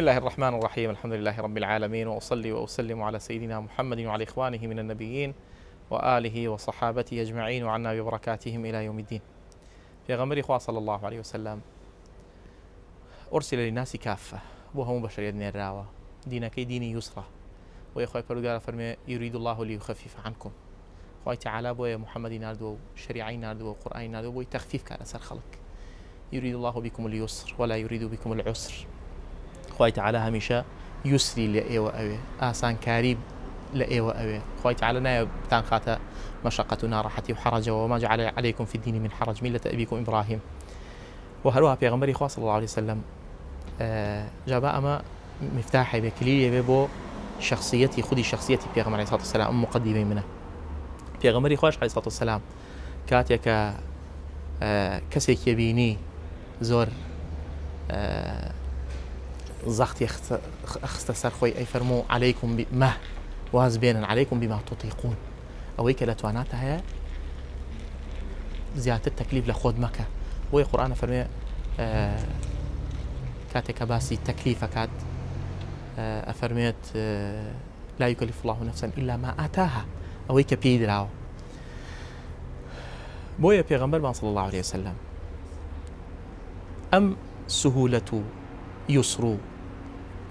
الله الرحمن الرحيم. الحمد لله رب العالمين، وأصلي وأسلم على سيدنا محمد وعلى إخوانه من النبيين وآله وصحابته أجمعين، وعنا ببركاتهم إلى يوم الدين. في غمر إخوة صلى الله عليه وسلم أرسل للناس كافة، بوهم بشر يدني الراوة دينك ديني يسرى، ويخوي فرقال فرمي يريد الله ليخفف عنكم. خوي تعالى بويا محمد ناردو شريعي ناردو قرآن ناردو بوي تخفيف كان أسر خلق. يريد الله بكم اليسر ولا يريد بكم العسر. خوي تعالى هميشا يسري لأيوة أوي آسان كاريب لأيوة أوي. خوي تعالى نايب تان خاتا مشقتنا راحتي وحرج، وما جعل عليكم في الدين من حرج ملة أبيكم إبراهيم. وهروها في غمري صلى الله عليه وسلم جابا أما مفتاحي بكليلي ببو شخصيتي، خدي شخصيتي في غمر عليه الصلاة والسلام مقدمة منه. في غمري خوش عليه الصلاة والسلام كاتيك كسيك يبيني زور زختي اختصر خوي أي فرمو عليكم بما واز بينا عليكم بما تطيقون، أويك لا تواناتها زيادة التكليف لخود مكة. وي قرآن فرمي كاتك باسي تكليف كات أفرميت لا يكلف الله نفسا إلا ما آتاها، أويك بيدراو. بويا بيغمبر صلى الله عليه وسلم أم سهولة يسرو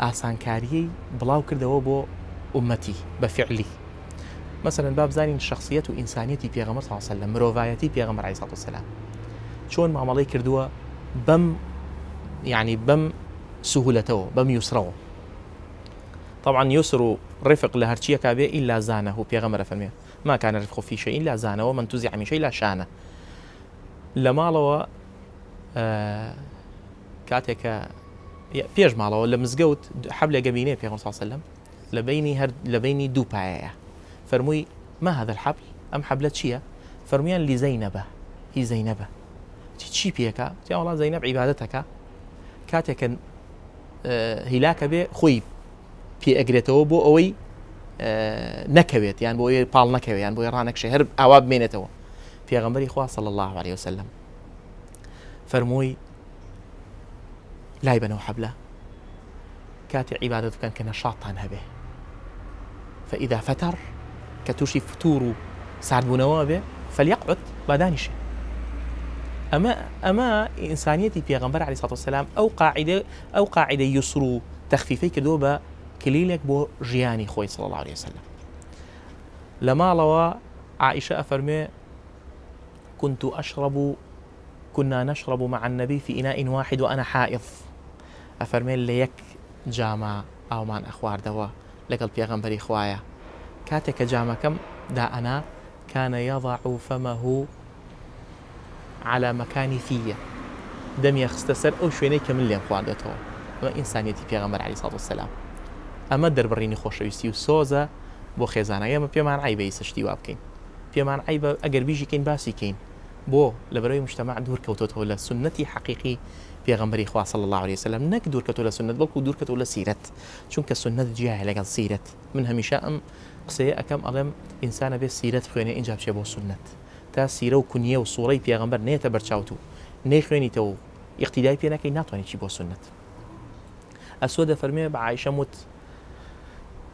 آسانكاري بلاو كردوا بو أمتي بفعلي. مثلا باب زانين شخصية وإنسانيتي بيغمبر صلى الله عليه وسلم، مروفايتي بيغمبر عليه الصلاة والسلام شون معاملي كردوا بم يعني بم سهولته بم يسره. طبعا يسر رفق لهرشية كابي إلا زانه بيغمبر فرميه ما كان رفق في شيء إلا زانه، ومن تزع من شيء لا شانه. لما لو كاتك بيج مالو لمزجوت حبل جبينه في صلى الله عليه وسلم لبيني دو بايا فرمي ما هذا الحبل أم حبلة شيا؟ فرميان لزينبة، هي زينبة تشي بيكا يا والله زينب عبادتك كاتك هلاك به خوي في أجرته بو أوي نكبت يعني بو بال نكبت يعني بو يرانك شهر أواب مينته. في غمري إخوة صلى الله عليه وسلم فرموي لا يبنوا حبله كات عبادته كان كنشاطا به، فإذا فتر كتوشي فتور سعد بنوابه فليقعد بادانشه. أما إنسانيتي في غمبر عليه الصلاة والسلام أو قاعدة يسرو تخفيفي كدوبة كليلك بو جياني خوي صلى الله عليه وسلم. لما لوا عائشة أفرمي كنا نشرب مع النبي في إناء واحد وأنا حائض. أفرمي ليك جامع أو من أخوار دوا لقل بيغمبري خوايا كاتك جامع كم دا أنا كان يضع فمه على مكان فيه دم يخستسر أو شويني كمل لي أخواردته. وما إنسانيتي بيغمبر عليه الصلاة والسلام أما دربريني خوش ويستي وسوزة بو خيزانة ياما بيمان عيبة يسشتي وابكين بيمان عيبة أقر بيجي كين باسي كين بو لبروي مجتمع دور كوتوته لسنتي حقيقي بيغمبري إخوة صلى الله عليه وسلم نك دور كتو لسنة بلكو دور كتو لسيرة چونك السنة جاهة لقل سيرة من هميشا أم قصية أكم ألم إنسان بي سيرة خويني إنجاب شبه سنة تا سيرة وكنية وصوري بيغمبر نيتا برچاوتو ني خويني تو اقتدائي بينا كي ناتواني شبه سنة. السودة فرمي بعائشة موت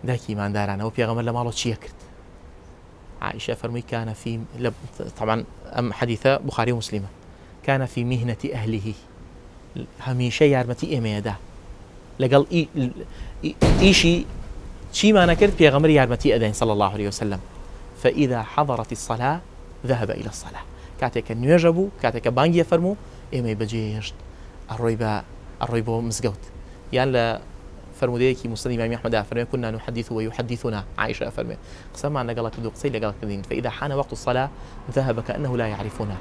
داكي ما دارانا وبيغمبر لمالو چيه كرت. عائشة فرمي كان في طبعا أم حديثة بخاري ومسلمة كان في مهنة أهله هميشه يارمتي إميدا لقال إيشي شي ما نكرت بيغمر يارمتي أدين صلى الله عليه وسلم. فإذا حضرت الصلاة ذهب إلى الصلاة كاتك نيجبو كاتك بانجي فرمو إمي بجيشت الريبو مسقوت يعني لا فرمو ديكي مسلم إمام أحمد فرمي كنا نحدث ويحدثنا عائشة فرمي قسم عنا قالك بدو قصي لقالك دين فإذا حان وقت الصلاة ذهب كأنه لا يعرفنا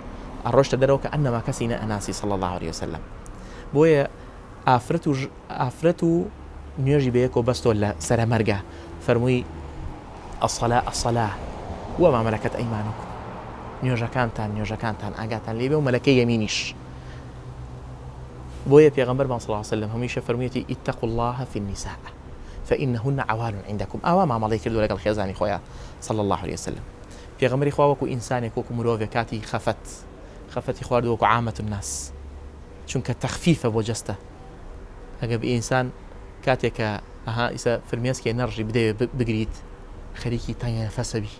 الرجل تدروا كأنما كسينا أناسي صلى الله عليه وسلم. بويا آفرتو نيجي بيكو بستو ولا سر مرقة فرموي الصلاة وما ملكت أيمانكم نيجا كانتان آقاتان ليبي وملكي يمينيش. بويا بيغمبر صلى الله عليه وسلم هميشة فرميتي اتقوا الله في النساء فإنهن عوان عندكم ما مالي كردو لك الخيزاني خويا صلى الله عليه وسلم. بيغمبري خواوكو إنسانك وكو مروفي كاتي خفت خواردوكو عامة الناس چونك تخفيف بوجسته. أجب إنسان كاتێکە ئیسا فرمێسکێ نەڕژی بدەوێ بگریت خەریکی تانگە نەفەسەبی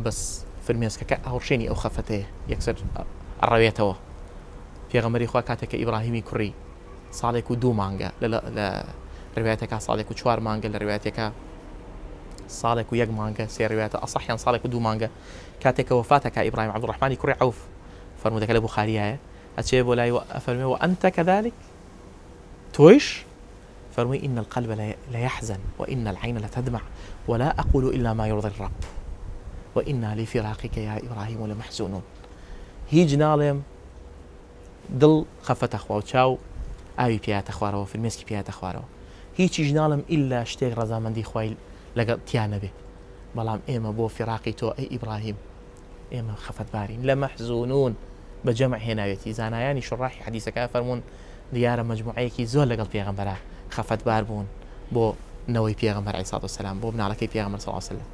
بەس فرمێسکەکە هەڵشێنی ئەو خەفەتەیە یەکسەر ئەڕەوێتەوە. پێغەمبەری خوا کاتێکە ئیبراهیمی کوڕی ساڵێک و 2 مانگە لە ڕوایەتەکە ساڵێک و 4 مانگە لە ڕوایەتەکە ساڵێک و 1 مانگە سێ ڕوایەتە ئەسەحیان ساڵێک و 2 مانگە کاتێکە وەفاتەکە ئیبراهیم عەبدوڕەحمانی کوڕی عەوف فەرموودەکە لە بوخاریایە ئەچێ بۆ لای ئەفەرمێ وأنت كذلك تۆیش فەرمووی إن القلب ليحزن وإن العين لتدمع ولا أقول إلا ما يرضي الرب وإنا لفراقك يا إبراهيم لمحزونون. هیچ ناڵێم دڵ خەفەتە خوا و چاو ئاوی پیاتە خوارەوە فرمێسکی پیاتە خوارەوە هیچیش ناڵم ئیلا شتێک ڕەزامەندی خوای لەگەڵ تیانە بێ بەڵام ئێمە بۆ فراقی تۆ ئەی ئیبراهیم ئێمە خەفەتبارین لە مەحزونون بە جەمع هێناوێتی زانایانی شڕاحی حەدیسەکە فەرموون دیارە مەجموعەیەکی زۆر لەگەڵ پێغەمبەرە خەفەتبار بوون بۆ نەوەی پێغەمبەر عەلەیهی سەڵاتو وەسەلام بۆ بناڵەکەی پێغەمبەر صلی الله عەلەیهی وسەلەم.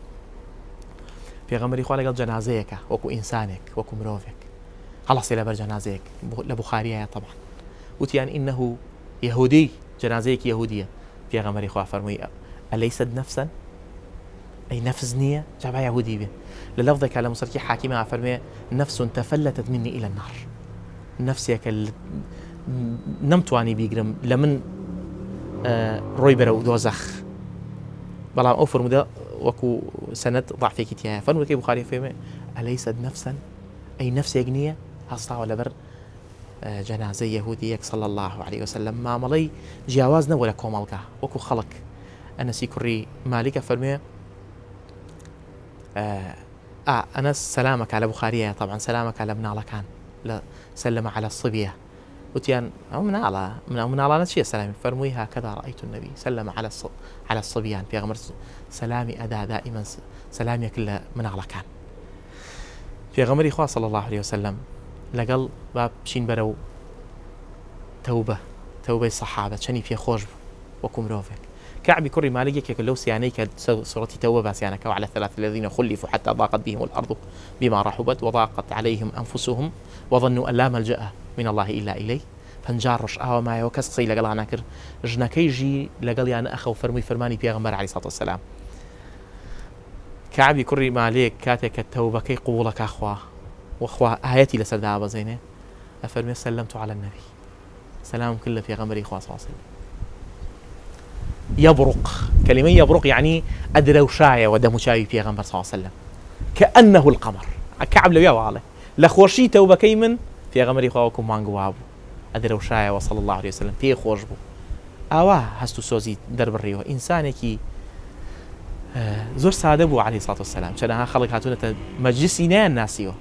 پێغەمبەری خوا لەگەڵ جەنازەیەکە وەکو ئینسانێک وەکو مرۆڤێک هەڵەسێ لەبەر جەنازەیەک لە بوخاریایە طبعا وتیان إنه يهودي جەنازەیەکی یەهودیە پێغەمبەری خوا فەرمووی ئەلەیسەت نەفسەن أي نفس نية جابها يهودي به للفظك على مصركي حاكمها فرمي نفس تفلتت مني إلى النار نفسك نمتواني بيقرم لمن رويبر ودوزخ بلام أوفر مدى وكو سند ضعفي كتيا فرمي كي بخاري فيما أليست نفسا أي نفس يقنية هصا ولا بر جنازة يهودية صلى الله عليه وسلم ما ملي جاوزنا ولا كومالكا وكو خلق أنا سيكري مالك فرمي أنا سلامك على بخارية طبعا سلامك على منالكان لا سلم على الصبية وتيان أو منالة شيء سلامي فرموي هكذا رأيت النبي سلم على الصبيان في غمر سلامي أدا دائما سلامي كل منالكان في غمر إخوة صلى الله عليه وسلم لقل باب شين برو توبة الصحابة شني في خوش وكم روفك كعب كري مالك لو سيانيك سورة توبة سيانك وعلى الثلاث الذين خلفوا حتى ضاقت بهم الأرض بما رحبت وضاقت عليهم أنفسهم وظنوا أن لا ملجأ من الله إلا إليه فنجارش أو ما يوكسي لقل عناكر جنكيجي لقل يعني أخو فرماني بيغمبر عليه الصلاة والسلام كعب كري مالك كاتك التوبة كي قبولك أخوة وأخوة آياتي لسردها زينة أفرمي سلمت على النبي سلام كله في غمري إخوة صلى الله عليه وسلم يبرق كلمة يبرق يعني أدروشاية ودمشاي في غمر صلى الله عليه وسلم كأنه القمر كعب لو يوالله لخوشي توبة كيمن في غمر إخوة مانجوابو أدروشاية وصلى الله عليه وسلم في خوشبو هستو سوزي درب الريوة إنسانكي زور سادبو عليه الصلاة والسلام شنها خلق هاتونة مجلسينان ناسيو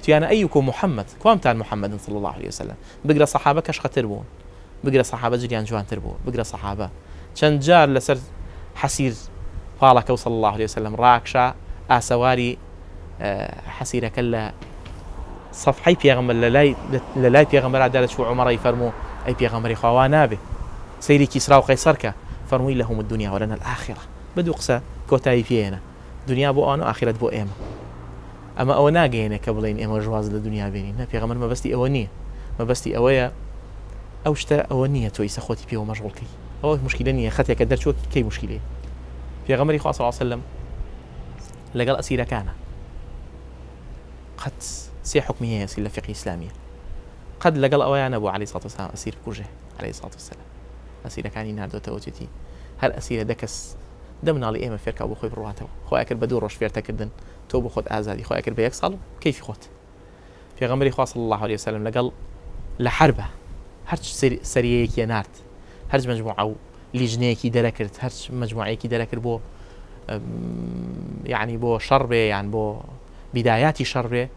تيانا أيكم محمد كوامتان محمد صلى الله عليه وسلم بقرا صحابة كش خطربون بقرا صحابة جريان جوان تربو بقرا صحابة چەند جار لەسەر حەسیر پاڵەکە و صلی الله عليه وسلم ڕاکشا ئاسەواری حەسیرەکە لە سەفحەی پێغەمبەر لە لای پێغەمبەردا دەچوو عومەڕی فەرموو ئەی پێغەمبەری خوا وا نابێ سەیری کیسرا و قەیسەرکە فەرمووی لەهم الدنیا ولنا الآخرة بەدوو قسە کۆتایی پێێنە دنیا بۆ ئەوان و ئاخرەت بۆ ئێمە ئەمە ئەوە ناگەیەنێ کە بڵێن ئێمە ژواز لە دنیا بێنین نە پێغەمبەر مەبەستی ئەوە نییە مەبەستی ئەوەیە ئەو شتە ئەوە نییە تۆ ئیسە خۆتی پێوە مەشغوڵکەی أو مشكلة نية خطية كدر كي مشكلة في غمر صلى الله عليه وسلم لقال أسيرة كان قد سي حكمية أسيرة فقه إسلامية قد لقال أويان أبو عليه الصلاة والسلام أسير كوجه عليه الصلاة والسلام أسيرة كان ينادو توجتي هل أسيرة دكس دمنا لي إيمة فيرك أبو خوي برواته خوي أكل بدور روش فيرتا كدن توبو خد آزادي خوي أكل بيكسل كيف خد في غمر صلى الله عليه وسلم لقال لحربة هرش سريك ينارت هرج مجموعة لجنيكي دركرت هرج مجموعيكي دركر بو يعني بو شربة يعني بو بداياتي شربة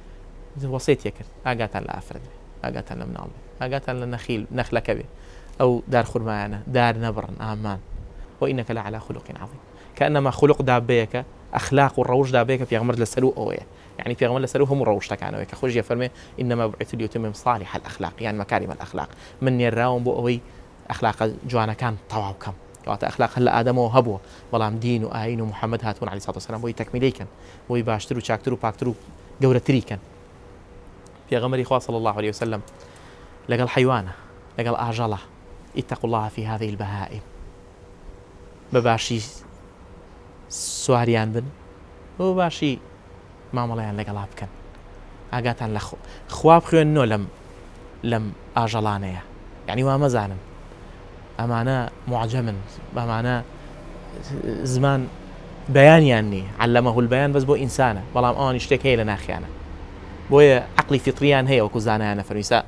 وصيت يكر أجاتا لأفرد أجاتا لمنال أجاتا لنخيل نخلة كبير أو دار خرمانة دار نبر آمان وإنك لعلى خلق عظيم كأنما خلق دابيك أخلاق والروج دابيك في غمر لسلوء أويه يعني في غمر لسلوء هم الروج تكانوا ويك خرج يفرمي إنما بعث ليتمم صالح الأخلاق يعني مكارم الأخلاق من يراهم بو أوي أخلاق جوانا كان طوعو كم كواتا أخلاق هلا آدم وهبوه والله دين وآين ومحمد هاتون عليه الصلاة والسلام وي تكميليكن وي باشترو شاكترو باكترو قورة تريكن في غمر إخوة صلى الله عليه وسلم لقى الحيوانة لقى الأعجلة اتقوا الله في هذه البهائم بەباشی سواریان بن بۆ باشی مامەڵەیان لەگەڵا بکەن ئاگاتان لە خوا بخوێننەوە لەم ئاژەڵانەیە یعنی وا مەزانن ئەمانە معجەمن بەمانە زمان بەیانیان نییە علەمەه البەیان بەس بۆ ئینسانە بەڵام ئەوانی شتێک هەیە لە ناخیانە بۆیە عەقلی فیتریان هەیە وەکو زانایانە فەرمیسا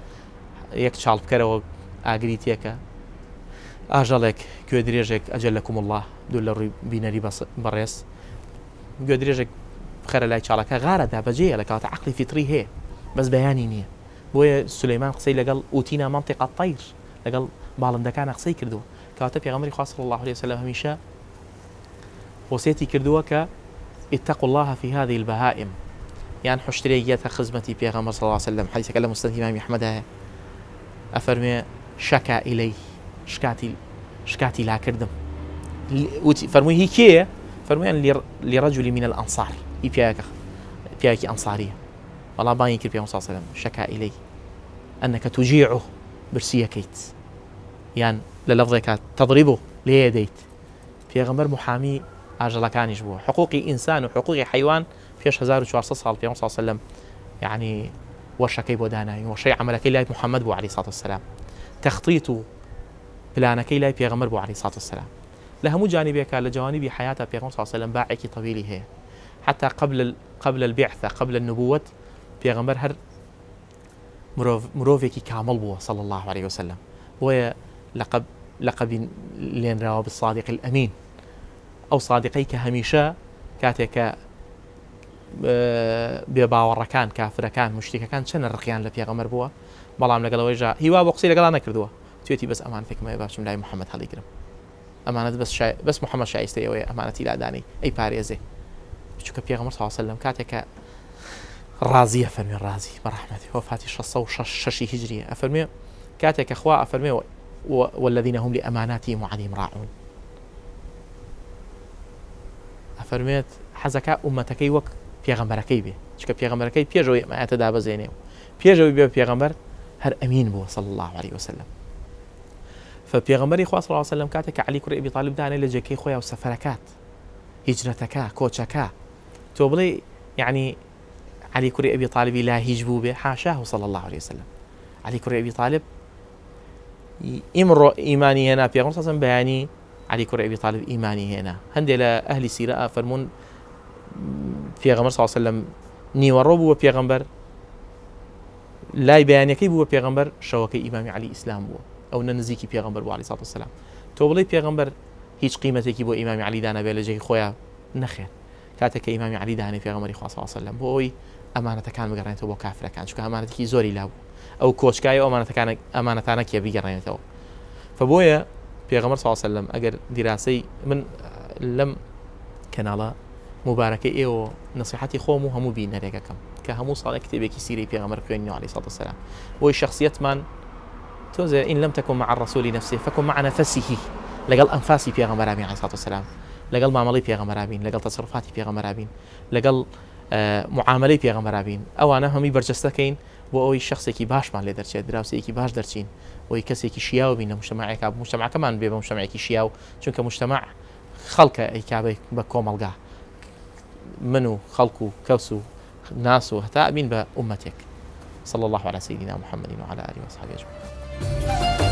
یەک چاڵ بکەرەوە ئاگری تێکە ئاژەڵێک گوێ درێژێک ئەجەل لەکوم الله دوو لە ڕووی بینەری بەڕێز گوێ درێژێک بخەرە لای چاڵەکە غارەدا بەجێیە لە کاتە عەقلی فیتری هەیە بەس بەیانی نییە بۆیە سولەیمان قسەی لەگەڵ ئوتینا مەنطق الطەیر لەگەڵ باڵندەکانە قسەی کردووە کاتە پێغەمبەری خوا صلی الله عليه وسلم هەمیشە وصيتي كردوك اتقوا الله في هذه البهائم يعني حشتريتها خزمتي بيغمبر صلى الله عليه وسلم حديث كلام مستند إمام أحمد أفرمي شكا إلي شكاتي لا كردم فرمي هي كيه فرمي يعني لرجل من الأنصار هي بياك أنصارية والله باين كير بيغمبر صلى الله عليه وسلم شكا إلي أنك تجيعه برسية كيت يعني للفظك تضربه ليديت بيغمبر محامي ئاژەڵەکانیش بووە حقوقی ئینسان و حقوقی حیوان پێش 1400 ساڵ پێ صلی سلم یعنی وەشەکەی بۆ داناوی وەشەی عملەکەی لای محەممەد بوو عەلەیهی سڵات وەسەلام تەخطیط و پلانەکەی لای پێغەمبەر بوو عەلەیهی سڵات وەسەلام لە هەموو جانیبێکە لە جوانبی حیاتە پێغەمبەر صلی سلم باعێکی طویلی هەیە حتى قبل البعثة قبل النبوة پێغەمبەر هەر مرۆڤێکی کامل بووە صلی الله عليه وسلم بۆیە لقب لێنراوە بالصادق الأمين ئەو صادقەی کە هەمیشە کاتێکە بێباوەڕەکان کافرەکان مشتێکەکان چەنە ڕقیان لە پێغەمبەر بووە بەڵام لەگەڵەوەیژا هیوا بۆ قسەی لەگەڵا نەکردووە توێتی بەس ئەمانەتێکمە باشم لای محەممەد هەڵیگرم ئەمانەت بەس محەممەد شایستەیەوەی ئەمانەتی لادانی ئەی پارێزێ بچووکە پێغەمبەر صلی الله عليه وسلم کاتێکە ڕازیە فەرمی ڕازی بەڕەحمەتی وفاتی 606 هیجریە ئەفەرمێ کاتێکە خوا ئەفەرمێ والذين هم لأماناتهم وعدهم راعون ئەفەرمێت حەزەکە ئومەتەکەی وەک پێغەمبەرەکەی بێ چکە پێغەمبەرەکەی پێشەوەی ئەمایەتە دابەزێنێ و پێشەوەی بێ پێغەمبەر هەر ئەمین بووە صلی الله عليه وسلم فپێغەمبەری خوا صلی الله عليه وسلم کاتێک عەلی کوڕی ئەبی طالب دانێ لە جێگەی خۆیان و سەفەرەکات هیجرەتەکە کۆچەکە تۆ بڵێ یعنی عەلی کوڕی ئەبی طالبی لا هیچ بوو بێ حاشاه صلی الله عليه وسلم عەلی کوڕی ئەبی طالب ئیمڕۆ ئیمانی هێنا پێغەمبەر صلی الله عليه وسلم بەیانی علی کوڕی ئەبی طالب ئیمانی هێنا هەندێک لە ئەهلی سیرە فەرموون پێغەمبەر صلی الله عليه وسلم نیوەڕۆ بووە پێغەمبەر لای بەیانەکەی بووە پێغەمبەر شەوەکەی ئیمامی علی ئیسلام بووە ئەو نزیکی پێغەمبەر بوو عەلەیهی سڵات وەسەلام تۆ بڵێ پێغەمبەر هیچ قیمەتێکی بۆ ئیمامی علی دانەبێ لە جێی خۆیان نەخێن کاتێک کە ئیمامی علی دانێ پێغەمبەری خوا صلی الله عليه وسلم بۆ ئەوی ئەمانەتەکان بگەڕێنێتەوە بۆ کافرەکان چونکە ئەمانەتێکی زۆری لا بوو ئەو کۆچکای ئەمانەتانە کێ بیگەڕێنێتەوە فبۆیە پێغەمبەر صلی الله عليه وسلم ئەگەر دیراسەی من لەم کەناڵە مبارەکەی ئێوە نصیحەتی خۆم و هەموو بینەرێکەکەم کە هەموو ساڵێک کتێبێکی سیرەی پێغەمبەر خوێنینەوە عەلەیهی سڵات وەسەلام بۆی شەخسیەتمان تۆزێ ئین لەم تەکن مع الرسول نفسه فكن مع نفسه لەگەڵ ئەنفاسی پێغەمبەر عەلەیهی سڵات وەسەلام لەگەڵ مامەڵەی پێغەمبەر بین لەگەڵ تەسەڕوفاتی پێغەمبەر بین لەگەڵ معاملەی پێغەمبەر بین ئەوانە هەمووی بەرجەستەکەین بۆ ئەوەی شخصێکی باشمان لێ دەرچێت دراوسەیەکی باش دەرچین بۆی کەسێکی شیاو بین لە مجتەمەعێکا مجتەمەعەکەمان بێ بە مجتەمەعێکی شیاو چونکە مجتەمەع خەڵکە ئەیکابێ بە کۆمەڵگا من و خەڵک و کەوس و ناس و هەتا بین بە ئومەتێک صلى الله على سيدنا محمد وعلى آله وصحبه أجمعين.